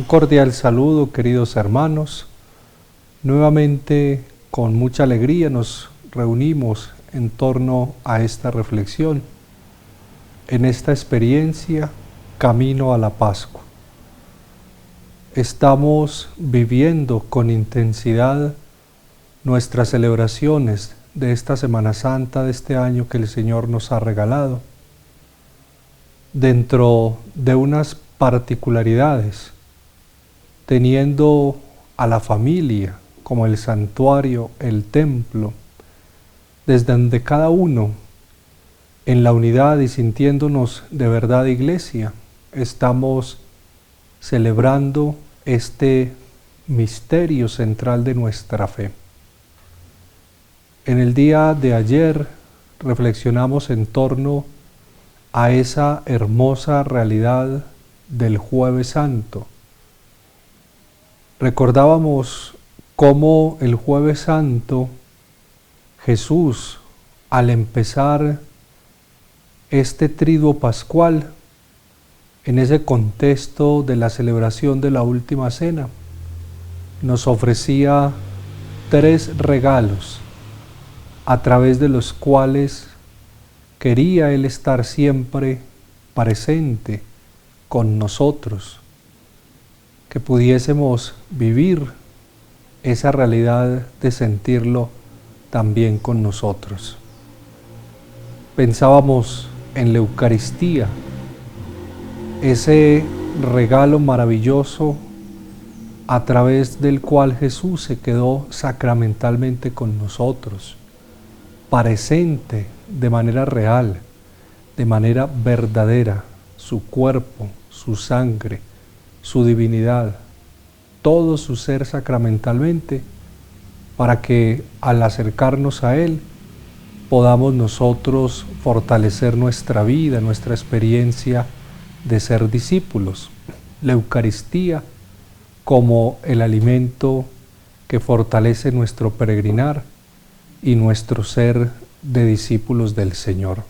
cordial saludo, queridos hermanos. Nuevamente, con mucha alegría, nos reunimos en torno a esta reflexión, en esta experiencia camino a la Pascua. Estamos viviendo con intensidad nuestras celebraciones de esta Semana Santa de este año que el Señor nos ha regalado, dentro de unas particularidades, teniendo a la familia como el santuario, el templo, desde donde cada uno, en la unidad y sintiéndonos de verdad iglesia, estamos celebrando este misterio central de nuestra fe. En el día de ayer reflexionamos en torno a esa hermosa realidad del Jueves Santo. Recordábamos cómo el Jueves Santo Jesús, al empezar este triduo pascual, en ese contexto de la celebración de la Última Cena, nos ofrecía 3 regalos a través de los cuales quería Él estar siempre presente con nosotros, que pudiésemos vivir esa realidad de sentirlo también con nosotros. Pensábamos en la Eucaristía, ese regalo maravilloso a través del cual Jesús se quedó sacramentalmente con nosotros, presente de manera real, de manera verdadera, su cuerpo, su sangre, su divinidad, todo su ser sacramentalmente, para que al acercarnos a Él podamos nosotros fortalecer nuestra vida, nuestra experiencia de ser discípulos. La Eucaristía como el alimento que fortalece nuestro peregrinar y nuestro ser de discípulos del Señor.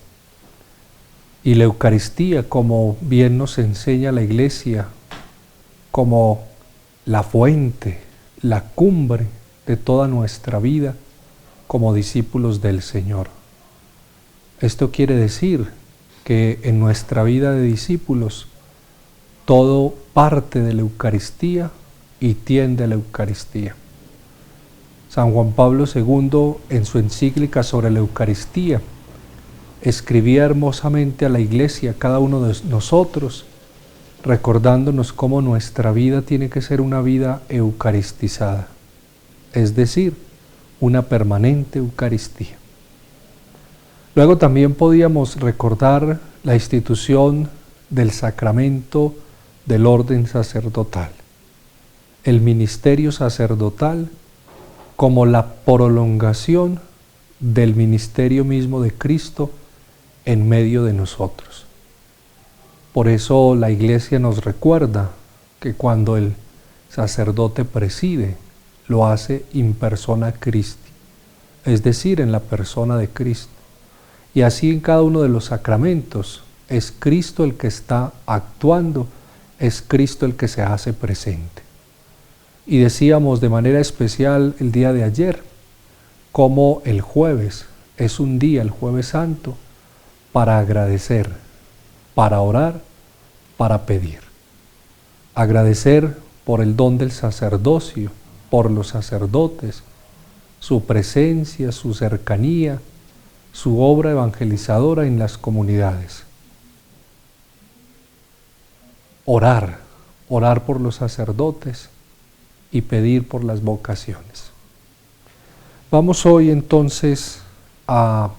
Y la Eucaristía, como bien nos enseña la Iglesia, como la fuente, la cumbre de toda nuestra vida como discípulos del Señor. Esto quiere decir que en nuestra vida de discípulos todo parte de la Eucaristía y tiende a la Eucaristía. San Juan Pablo II, en su encíclica sobre la Eucaristía, escribía hermosamente a la Iglesia, a cada uno de nosotros, recordándonos cómo nuestra vida tiene que ser una vida eucaristizada, es decir, una permanente Eucaristía. Luego también podíamos recordar la institución del sacramento del orden sacerdotal, el ministerio sacerdotal como la prolongación del ministerio mismo de Cristo en medio de nosotros. Por eso la Iglesia nos recuerda que cuando el sacerdote preside, lo hace in persona Christi, es decir, en la persona de Cristo. Y así en cada uno de los sacramentos es Cristo el que está actuando, es Cristo el que se hace presente. Y decíamos de manera especial el día de ayer, cómo el jueves es un día, el Jueves Santo, para agradecer, para orar, para pedir. Agradecer por el don del sacerdocio, por los sacerdotes, su presencia, su cercanía, su obra evangelizadora en las comunidades. Orar por los sacerdotes y pedir por las vocaciones. Vamos hoy entonces a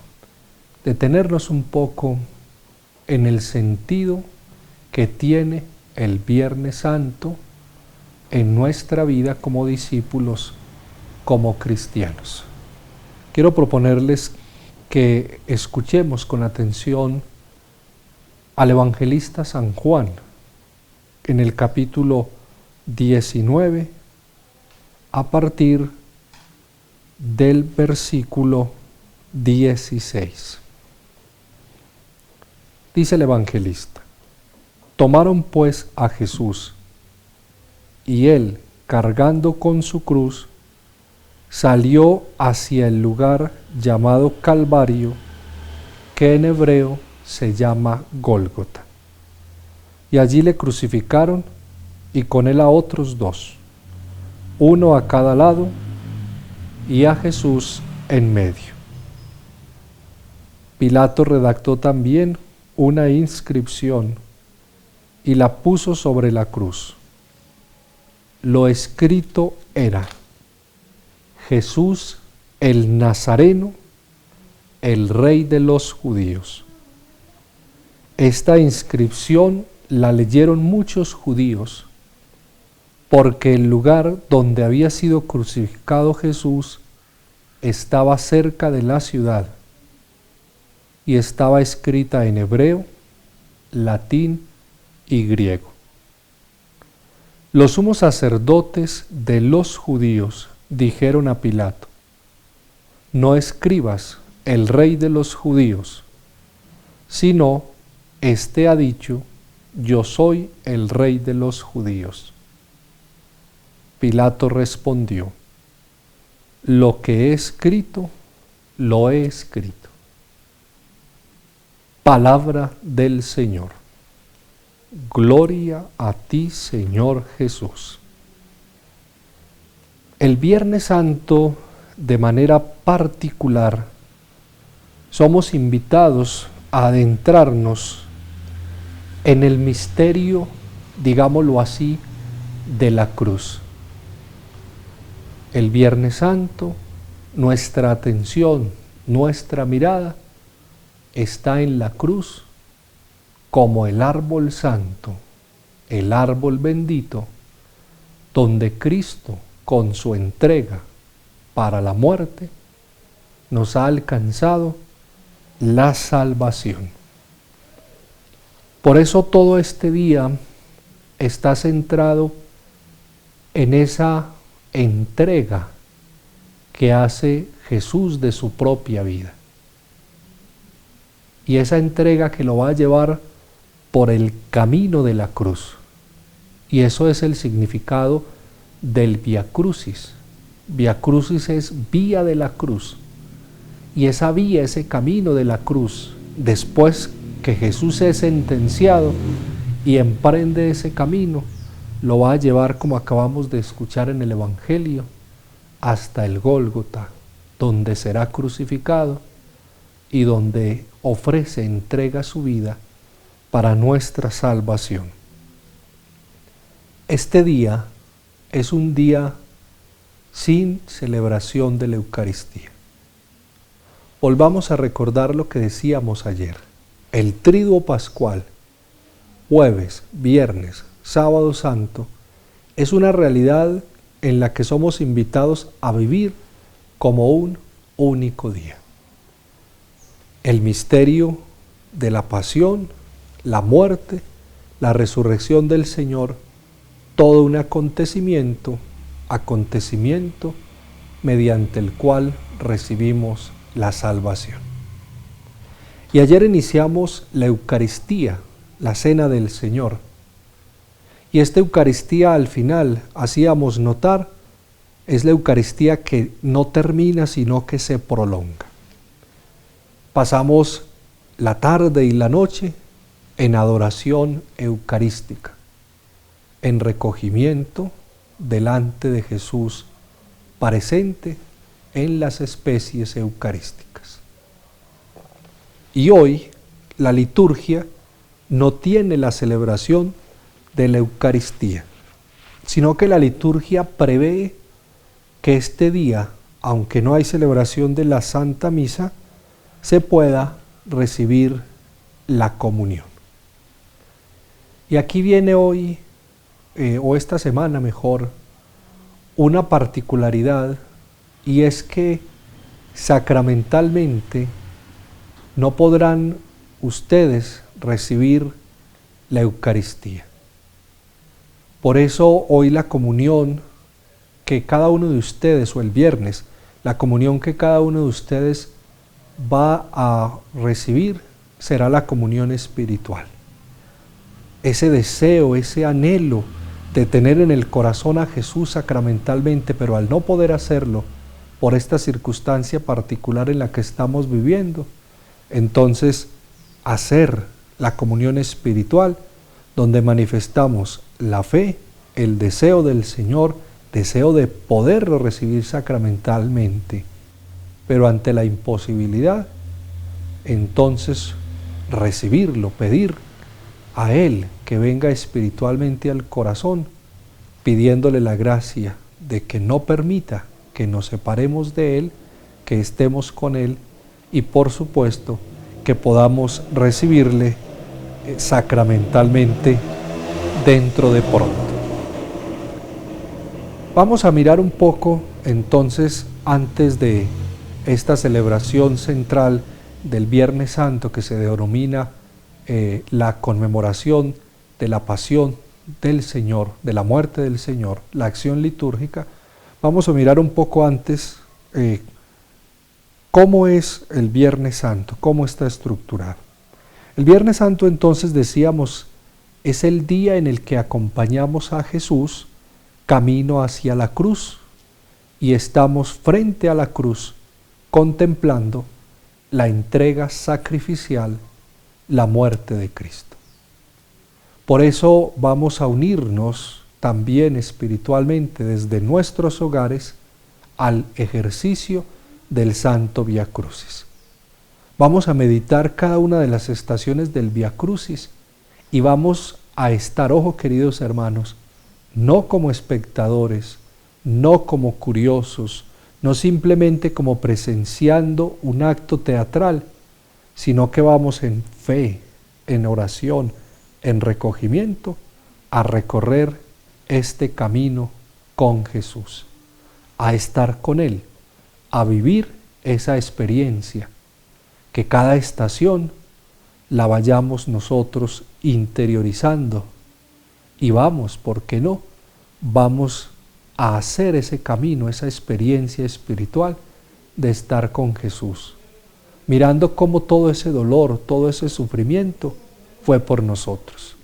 detenernos un poco en el sentido que tiene el Viernes Santo en nuestra vida como discípulos, como cristianos. Quiero proponerles que escuchemos con atención al evangelista San Juan en el capítulo 19 a partir del versículo 16. Dice el evangelista: tomaron pues a Jesús y él, cargando con su cruz, salió hacia el lugar llamado Calvario, que en hebreo se llama Gólgota. Y allí le crucificaron y con él a otros dos, uno a cada lado y a Jesús en medio. Pilato redactó también una inscripción y la puso sobre la cruz. Lo escrito era: Jesús el Nazareno, el Rey de los Judíos. Esta inscripción la leyeron muchos judíos porque el lugar donde había sido crucificado Jesús estaba cerca de la ciudad y estaba escrita en hebreo, latín y griego. Los sumos sacerdotes de los judíos dijeron a Pilato: no escribas el Rey de los Judíos, sino éste ha dicho: yo soy el Rey de los Judíos. Pilato respondió: lo que he escrito, lo he escrito. Palabra del Señor. Gloria a ti, Señor Jesús. El Viernes Santo, de manera particular, somos invitados a adentrarnos en el misterio, digámoslo así, de la cruz. El Viernes Santo, nuestra atención, nuestra mirada está en la cruz como el árbol santo, el árbol bendito, donde Cristo, con su entrega para la muerte, nos ha alcanzado la salvación. Por eso todo este día está centrado en esa entrega que hace Jesús de su propia vida. Y esa entrega que lo va a llevar por el camino de la cruz. Y eso es el significado del Vía Crucis. Vía Crucis es vía de la cruz. Y esa vía, ese camino de la cruz, después que Jesús es sentenciado y emprende ese camino, lo va a llevar, como acabamos de escuchar en el Evangelio, hasta el Gólgota, donde será crucificado y donde ofrece, entrega su vida para nuestra salvación. Este día es un día sin celebración de la Eucaristía. Volvamos a recordar lo que decíamos ayer. El Triduo Pascual, jueves, viernes, sábado santo, es una realidad en la que somos invitados a vivir como un único día. El misterio de la pasión, la muerte, la resurrección del Señor, todo un acontecimiento mediante el cual recibimos la salvación. Y ayer iniciamos la Eucaristía, la Cena del Señor. Y esta Eucaristía al final, hacíamos notar, es la Eucaristía que no termina, sino que se prolonga. Pasamos la tarde y la noche en adoración eucarística, en recogimiento delante de Jesús, presente en las especies eucarísticas. Y hoy la liturgia no tiene la celebración de la Eucaristía, sino que la liturgia prevé que este día, aunque no hay celebración de la Santa Misa, se pueda recibir la comunión. Y aquí viene hoy, o esta semana mejor, una particularidad, y es que sacramentalmente no podrán ustedes recibir la Eucaristía. Por eso hoy la comunión que cada uno de ustedes, o el viernes, la comunión que cada uno de ustedes va a recibir será la comunión espiritual. Ese deseo, ese anhelo de tener en el corazón a Jesús sacramentalmente, pero al no poder hacerlo por esta circunstancia particular en la que estamos viviendo, entonces hacer la comunión espiritual, donde manifestamos la fe, el deseo del Señor, deseo de poderlo recibir sacramentalmente, pero ante la imposibilidad, entonces recibirlo, pedir a Él que venga espiritualmente al corazón, pidiéndole la gracia de que no permita que nos separemos de Él, que estemos con Él y por supuesto que podamos recibirle sacramentalmente dentro de pronto. Vamos a mirar un poco entonces antes de esta celebración central del Viernes Santo que se denomina la conmemoración de la pasión del Señor, de la muerte del Señor, la acción litúrgica. Vamos a mirar un poco antes cómo es el Viernes Santo, cómo está estructurado. El Viernes Santo, entonces, decíamos, es el día en el que acompañamos a Jesús camino hacia la cruz y estamos frente a la cruz contemplando la entrega sacrificial, la muerte de Cristo. Por eso vamos a unirnos también espiritualmente desde nuestros hogares al ejercicio del Santo Vía Crucis. Vamos a meditar cada una de las estaciones del Vía Crucis y vamos a estar, ojo queridos hermanos, no como espectadores, no como curiosos, no simplemente como presenciando un acto teatral, sino que vamos en fe, en oración, en recogimiento, a recorrer este camino con Jesús, a estar con Él, a vivir esa experiencia, que cada estación la vayamos nosotros interiorizando y vamos, ¿por qué no? Vamos a hacer ese camino, esa experiencia espiritual de estar con Jesús, mirando cómo todo ese dolor, todo ese sufrimiento fue por nosotros,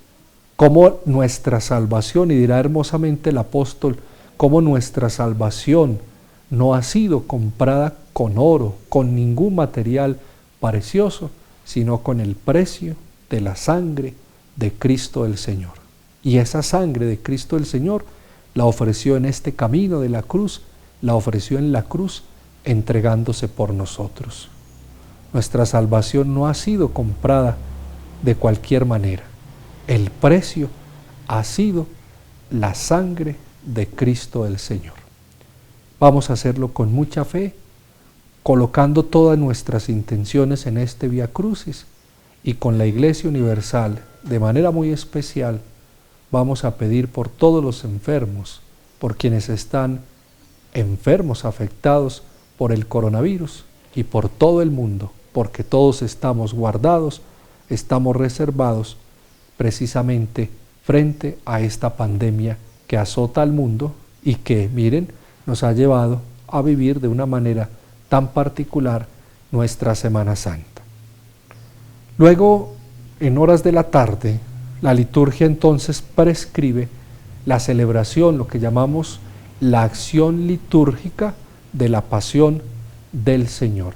cómo nuestra salvación, y dirá hermosamente el apóstol, cómo nuestra salvación no ha sido comprada con oro, con ningún material precioso, sino con el precio de la sangre de Cristo el Señor. Y esa sangre de Cristo el Señor la ofreció en este camino de la cruz, la ofreció en la cruz entregándose por nosotros. Nuestra salvación no ha sido comprada de cualquier manera. El precio ha sido la sangre de Cristo el Señor. Vamos a hacerlo con mucha fe, colocando todas nuestras intenciones en este Vía Crucis y con la Iglesia Universal, de manera muy especial, vamos a pedir por todos los enfermos, por quienes están enfermos, afectados por el coronavirus y por todo el mundo, porque todos estamos guardados, estamos reservados precisamente frente a esta pandemia que azota al mundo y que, miren, nos ha llevado a vivir de una manera tan particular nuestra Semana Santa. Luego, en horas de la tarde, la liturgia entonces prescribe la celebración, lo que llamamos la acción litúrgica de la pasión del Señor,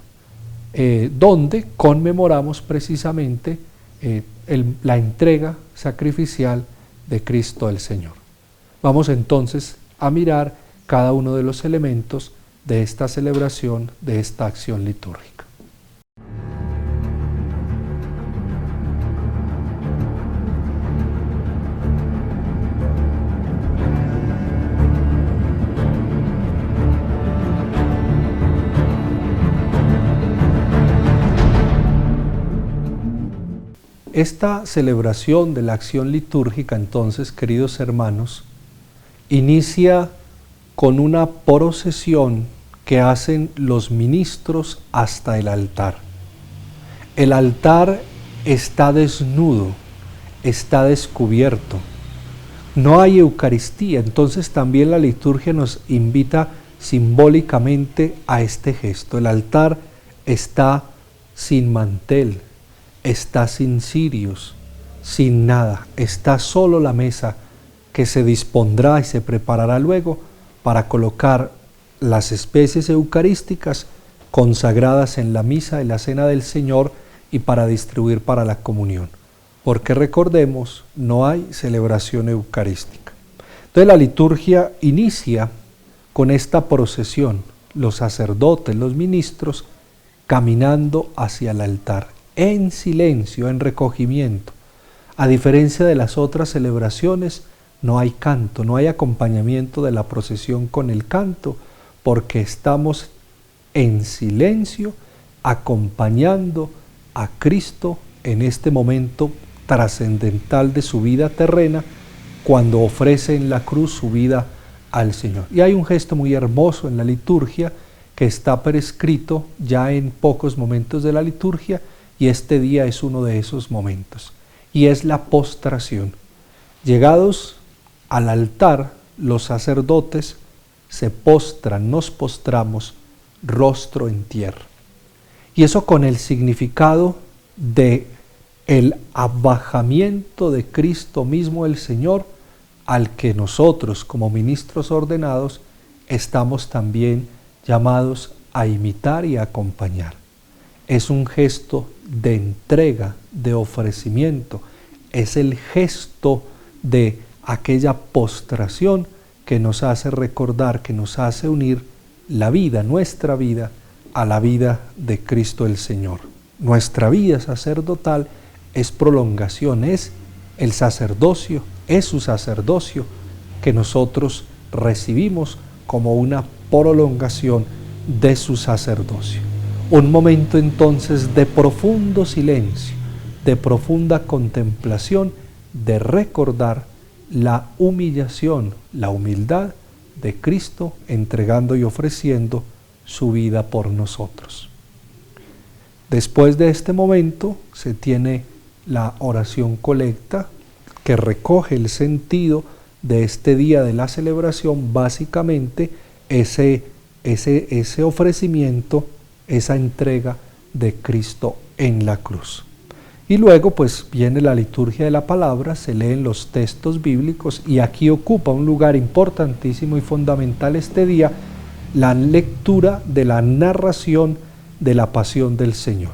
donde conmemoramos precisamente la entrega sacrificial de Cristo el Señor. Vamos entonces a mirar cada uno de los elementos de esta celebración, de esta acción litúrgica. Esta celebración de la acción litúrgica, entonces, queridos hermanos, inicia con una procesión que hacen los ministros hasta el altar. El altar está desnudo, está descubierto. No hay Eucaristía, entonces también la liturgia nos invita simbólicamente a este gesto. El altar está sin mantel, está sin cirios, sin nada, está solo la mesa que se dispondrá y se preparará luego para colocar las especies eucarísticas consagradas en la misa y la cena del Señor y para distribuir para la comunión. Porque recordemos, no hay celebración eucarística. Entonces la liturgia inicia con esta procesión, los sacerdotes, los ministros, caminando hacia el altar, en silencio, en recogimiento. A diferencia de las otras celebraciones, no hay canto, no hay acompañamiento de la procesión con el canto, porque estamos en silencio, acompañando a Cristo en este momento trascendental de su vida terrena, cuando ofrece en la cruz su vida al Señor. Y hay un gesto muy hermoso en la liturgia que está prescrito ya en pocos momentos de la liturgia, y este día es uno de esos momentos, y es la postración. Llegados al altar, los sacerdotes se postran, nos postramos rostro en tierra. Y eso con el significado de el abajamiento de Cristo mismo, el Señor, al que nosotros como ministros ordenados estamos también llamados a imitar y a acompañar. Es un gesto de entrega, de ofrecimiento, es el gesto de aquella postración que nos hace recordar, que nos hace unir la vida, nuestra vida, a la vida de Cristo el Señor. Nuestra vida sacerdotal es prolongación, es el sacerdocio, es su sacerdocio que nosotros recibimos como una prolongación de su sacerdocio. Un momento entonces de profundo silencio, de profunda contemplación, de recordar la humillación, la humildad de Cristo entregando y ofreciendo su vida por nosotros. Después de este momento se tiene la oración colecta que recoge el sentido de este día de la celebración, básicamente ese ofrecimiento, esa entrega de Cristo en la cruz. Y luego pues viene la liturgia de la palabra, se leen los textos bíblicos, y aquí ocupa un lugar importantísimo y fundamental este día la lectura de la narración de la pasión del Señor.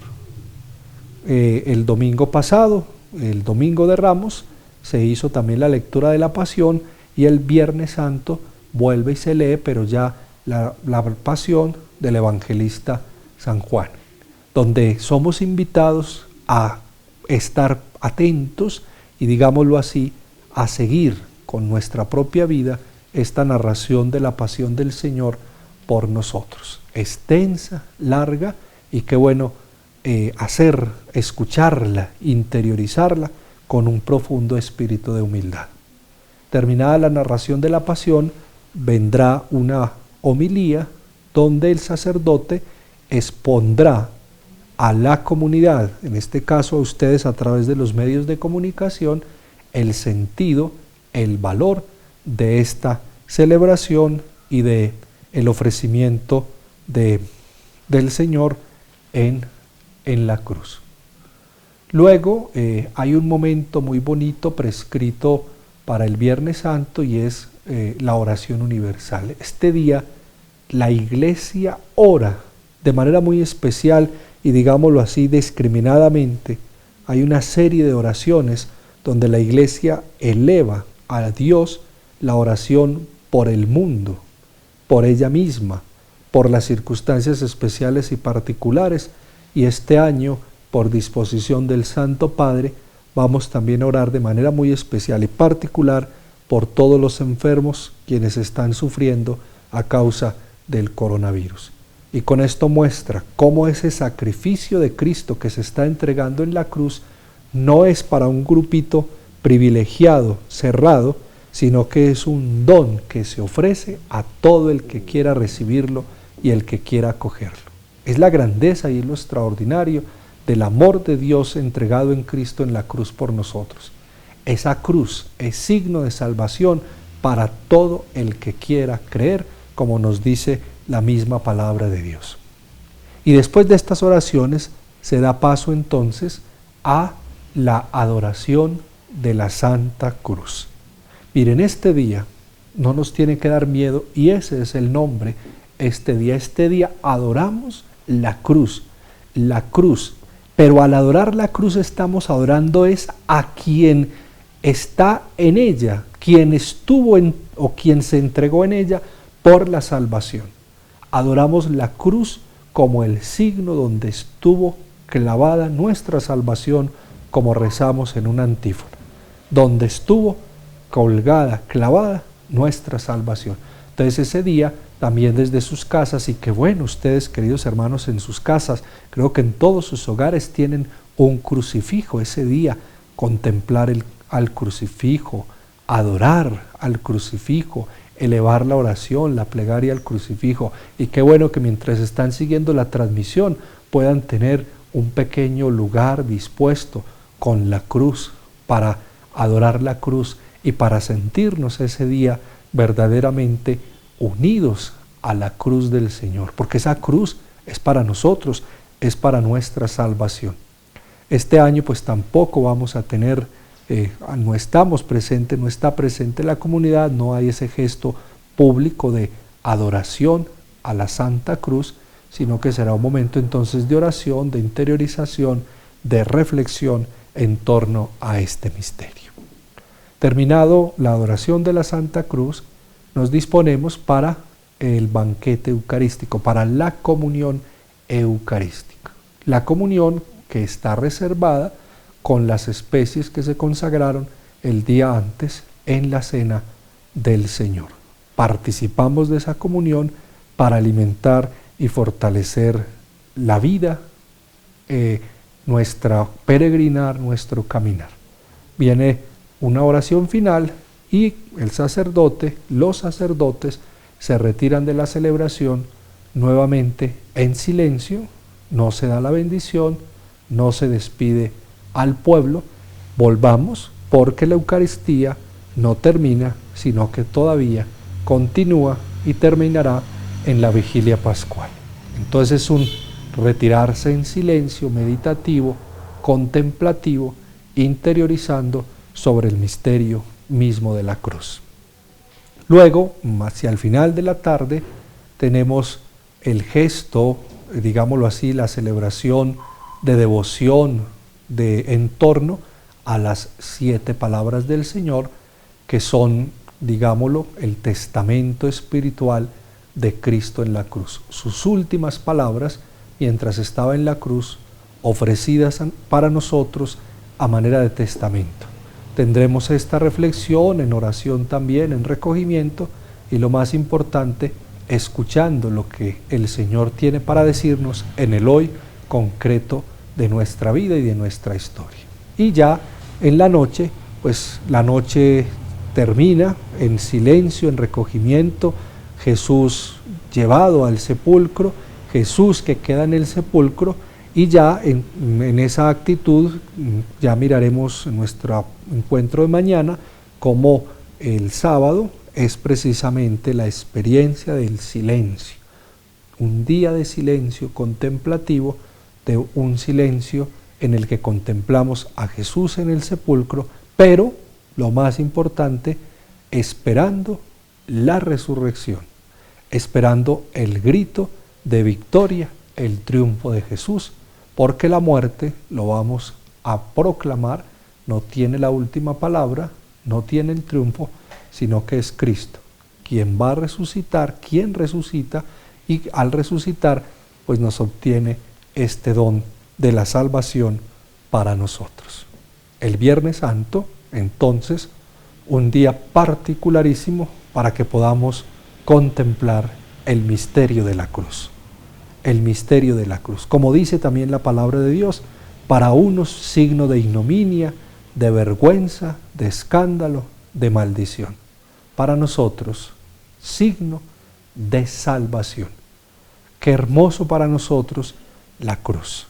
El domingo pasado, el domingo de Ramos, se hizo también la lectura de la pasión, y el Viernes Santo vuelve y se lee, pero ya la pasión del evangelista San Juan, donde somos invitados a estar atentos y, digámoslo así, a seguir con nuestra propia vida esta narración de la pasión del Señor por nosotros. Extensa, larga, y qué bueno escucharla, interiorizarla con un profundo espíritu de humildad. Terminada la narración de la pasión, vendrá una homilía donde el sacerdote expondrá a la comunidad, en este caso a ustedes a través de los medios de comunicación, el sentido, el valor de esta celebración y de el ofrecimiento del Señor en la cruz. Luego hay un momento muy bonito prescrito para el Viernes Santo, y es la oración universal. Este día la Iglesia ora de manera muy especial, y digámoslo así, discriminadamente. Hay una serie de oraciones donde la Iglesia eleva a Dios la oración por el mundo, por ella misma, por las circunstancias especiales y particulares, y este año, por disposición del Santo Padre, vamos también a orar de manera muy especial y particular por todos los enfermos quienes están sufriendo a causa del coronavirus. Y con esto muestra cómo ese sacrificio de Cristo que se está entregando en la cruz no es para un grupito privilegiado, cerrado, sino que es un don que se ofrece a todo el que quiera recibirlo y el que quiera acogerlo. Es la grandeza y lo extraordinario del amor de Dios entregado en Cristo en la cruz por nosotros. Esa cruz es signo de salvación para todo el que quiera creer, como nos dice la misma palabra de Dios. Y después de estas oraciones se da paso entonces a la adoración de la Santa Cruz. Miren, este día no nos tiene que dar miedo y ese es el nombre. Este día adoramos la cruz, pero al adorar la cruz estamos adorando es a quien está en ella, quien estuvo o quien se entregó en ella por la salvación. Adoramos la cruz como el signo donde estuvo clavada nuestra salvación, como rezamos en una antífona, donde estuvo colgada, clavada nuestra salvación. Entonces ese día también desde sus casas, y qué bueno ustedes, queridos hermanos, en sus casas, creo que en todos sus hogares tienen un crucifijo. Ese día contemplar al crucifijo, adorar al crucifijo, elevar la oración, la plegaria al crucifijo. Y qué bueno que mientras están siguiendo la transmisión puedan tener un pequeño lugar dispuesto con la cruz para adorar la cruz y para sentirnos ese día verdaderamente unidos a la cruz del Señor, porque esa cruz es para nosotros, es para nuestra salvación. Este año pues tampoco vamos a tener, no estamos presentes, no está presente la comunidad, no hay ese gesto público de adoración a la Santa Cruz, sino que será un momento entonces de oración, de interiorización, de reflexión en torno a este misterio. Terminado la adoración de la Santa Cruz, nos disponemos para el banquete eucarístico, para la comunión eucarística. La comunión que está reservada con las especies que se consagraron el día antes en la cena del Señor. Participamos de esa comunión para alimentar y fortalecer la vida, nuestra peregrinar, nuestro caminar. Viene una oración final y los sacerdotes se retiran de la celebración nuevamente en silencio, no se da la bendición, no se despide al pueblo. Volvamos porque la Eucaristía no termina, sino que todavía continúa y terminará en la vigilia pascual. Entonces es un retirarse en silencio meditativo, contemplativo, interiorizando sobre el misterio mismo de la cruz. Luego, hacia el final de la tarde, tenemos el gesto, digámoslo así, la celebración de devoción en torno a las 7 palabras del Señor, que son, digámoslo, el testamento espiritual de Cristo en la cruz. Sus últimas palabras, mientras estaba en la cruz, ofrecidas para nosotros a manera de testamento. Tendremos esta reflexión en oración también, en recogimiento, y lo más importante, escuchando lo que el Señor tiene para decirnos en el hoy concreto de nuestra vida y de nuestra historia. Y ya en la noche, pues la noche termina en silencio, en recogimiento, Jesús llevado al sepulcro, Jesús que queda en el sepulcro, y ya en esa actitud ya miraremos en nuestro encuentro de mañana cómo el sábado es precisamente la experiencia del silencio, un día de silencio contemplativo, de un silencio en el que contemplamos a Jesús en el sepulcro, pero lo más importante, esperando la resurrección, esperando el grito de victoria, el triunfo de Jesús, porque la muerte, lo vamos a proclamar, no tiene la última palabra, no tiene el triunfo, sino que es Cristo, quien va a resucitar, quien resucita, y al resucitar, pues nos obtiene este don de la salvación para nosotros. El Viernes Santo, entonces, un día particularísimo para que podamos contemplar el misterio de la cruz. El misterio de la cruz. Como dice también la palabra de Dios, para unos signo de ignominia, de vergüenza, de escándalo, de maldición. Para nosotros, signo de salvación. Qué hermoso para nosotros la cruz.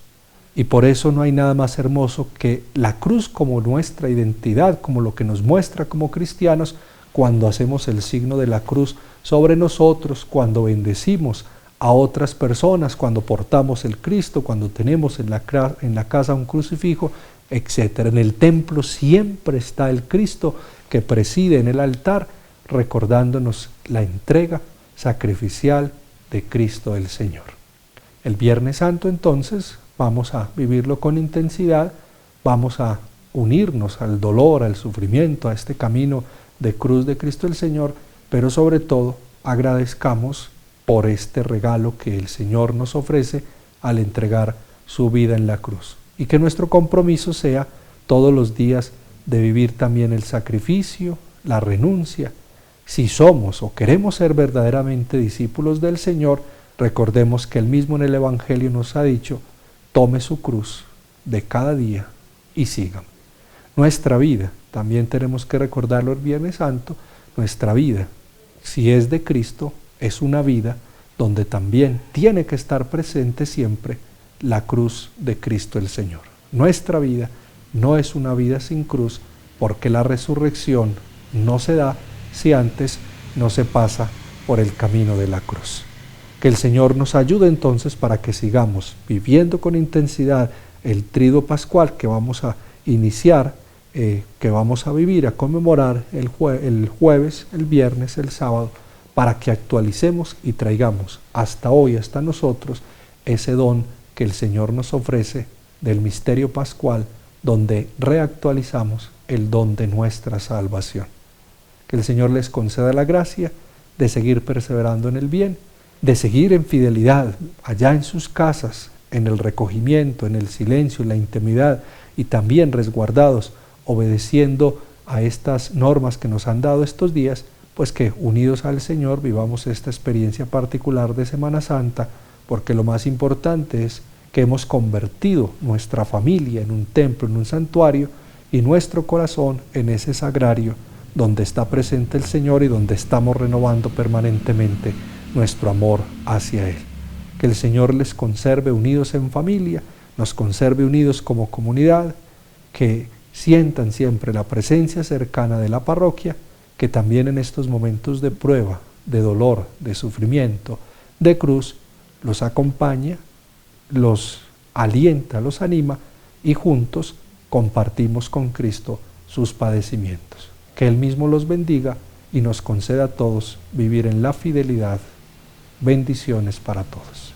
Y por eso no hay nada más hermoso que la cruz como nuestra identidad, como lo que nos muestra como cristianos, cuando hacemos el signo de la cruz sobre nosotros, cuando bendecimos a otras personas, cuando portamos el Cristo, cuando tenemos en la casa un crucifijo, etc. En el templo siempre está el Cristo que preside en el altar, recordándonos la entrega sacrificial de Cristo el Señor. El Viernes Santo entonces vamos a vivirlo con intensidad, vamos a unirnos al dolor, al sufrimiento, a este camino de cruz de Cristo el Señor, pero sobre todo agradezcamos por este regalo que el Señor nos ofrece al entregar su vida en la cruz. Y que nuestro compromiso sea todos los días de vivir también el sacrificio, la renuncia. Si somos o queremos ser verdaderamente discípulos del Señor, recordemos que Él mismo en el Evangelio nos ha dicho: tome su cruz de cada día y sígame. Nuestra vida, también tenemos que recordarlo el Viernes Santo, nuestra vida, si es de Cristo, es una vida donde también tiene que estar presente siempre la cruz de Cristo el Señor. Nuestra vida no es una vida sin cruz, porque la resurrección no se da si antes no se pasa por el camino de la cruz. Que el Señor nos ayude entonces para que sigamos viviendo con intensidad el Triduo Pascual que vamos a iniciar, que vamos a vivir, a conmemorar el jueves, el viernes, el sábado, para que actualicemos y traigamos hasta hoy, hasta nosotros, ese don que el Señor nos ofrece del misterio pascual, donde reactualizamos el don de nuestra salvación. Que el Señor les conceda la gracia de seguir perseverando en el bien, de seguir en fidelidad allá en sus casas, en el recogimiento, en el silencio, en la intimidad, y también resguardados, obedeciendo a estas normas que nos han dado estos días, pues que unidos al Señor vivamos esta experiencia particular de Semana Santa, porque lo más importante es que hemos convertido nuestra familia en un templo, en un santuario, y nuestro corazón en ese sagrario donde está presente el Señor y donde estamos renovando permanentemente nuestro amor hacia Él. Que el Señor les conserve unidos en familia, nos conserve unidos como comunidad, que sientan siempre la presencia cercana de la parroquia, que también en estos momentos de prueba, de dolor, de sufrimiento, de cruz, los acompaña, los alienta, los anima, y juntos compartimos con Cristo sus padecimientos. Que Él mismo los bendiga y nos conceda a todos vivir en la fidelidad. Bendiciones para todos.